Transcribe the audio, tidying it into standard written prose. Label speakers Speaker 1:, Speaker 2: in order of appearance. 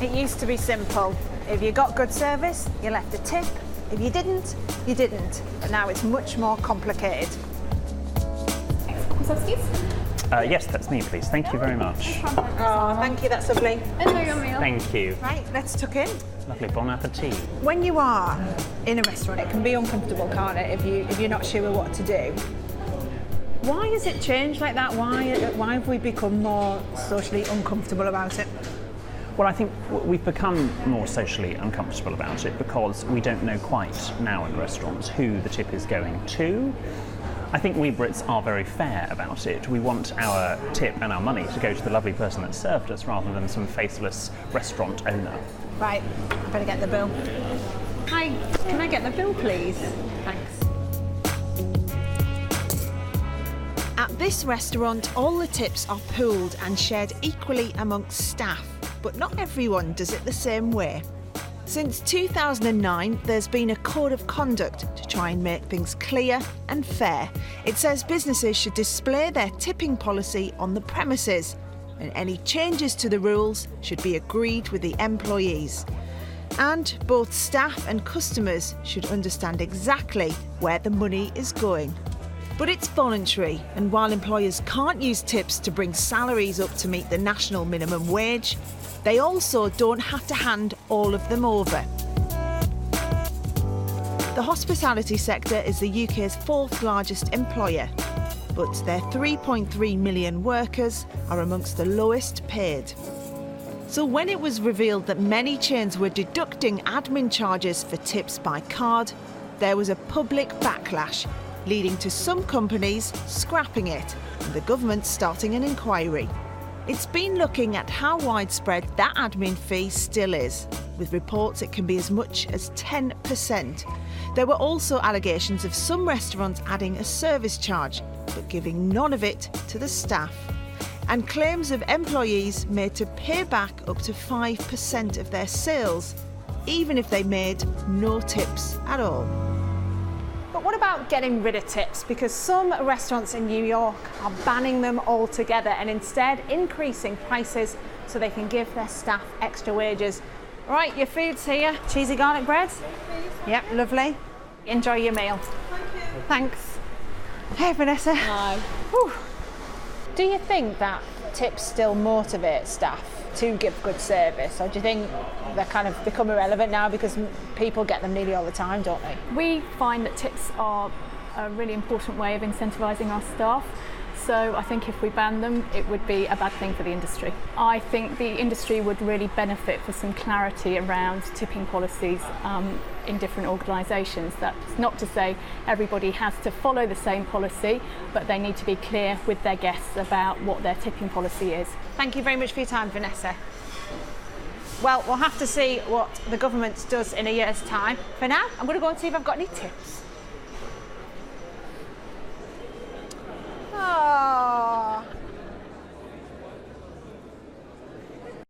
Speaker 1: It used to be simple. If you got good service, you left a tip. If you didn't, you didn't. But now it's much more complicated.
Speaker 2: Yes, that's me, please. Thank you very much.
Speaker 1: Oh, thank you, that's lovely.
Speaker 3: Enjoy your meal.
Speaker 2: Thank you.
Speaker 1: Right, let's tuck in.
Speaker 2: Lovely. Bon appetit.
Speaker 1: When you are in a restaurant, it can be uncomfortable, can't it, if you're not sure what to do. Why has it changed like that? Why have we become more socially uncomfortable about it?
Speaker 2: Well, I think we've become more socially uncomfortable about it because we don't know quite now in restaurants who the tip is going to. I think we Brits are very fair about it. We want our tip and our money to go to the lovely person that served us rather than some faceless restaurant owner.
Speaker 1: Right, I better get the bill. Hi, can I get the bill, please? Thanks. At this restaurant, all the tips are pooled and shared equally amongst staff, but not everyone does it the same way. Since 2009, there's been a code of conduct to try and make things clear and fair. It says businesses should display their tipping policy on the premises, and any changes to the rules should be agreed with the employees. And both staff and customers should understand exactly where the money is going. But it's voluntary, and while employers can't use tips to bring salaries up to meet the national minimum wage, they also don't have to hand all of them over. The hospitality sector is the UK's fourth largest employer, but their 3.3 million workers are amongst the lowest paid. So when it was revealed that many chains were deducting admin charges for tips by card, there was a public backlash, leading to some companies scrapping it and the government starting an inquiry. It's been looking at how widespread that admin fee still is, with reports it can be as much as 10%. There were also allegations of some restaurants adding a service charge, but giving none of it to the staff. And claims of employees made to pay back up to 5% of their sales, even if they made no tips at all. But what about getting rid of tips? Because some restaurants in New York are banning them altogether and instead increasing prices so they can give their staff extra wages. Right, your food's here. Cheesy garlic bread? Yep, lovely. Enjoy your meal.
Speaker 3: Thank you.
Speaker 1: Thanks. Hey, Vanessa.
Speaker 3: Hi.
Speaker 1: Whew. Do you think that tips still motivate staff to give good service, or do you think they're kind of become irrelevant now because people get them nearly all the time, don't they?
Speaker 3: We find that tips are a really important way of incentivising our staff. So I think if we ban them, it would be a bad thing for the industry. I think the industry would really benefit for some clarity around tipping policies in different organisations. That's not to say everybody has to follow the same policy, but they need to be clear with their guests about what their tipping policy is.
Speaker 1: Thank you very much for your time, Vanessa. Well, we'll have to see what the government does in a year's time. For now, I'm going to go and see if I've got any tips.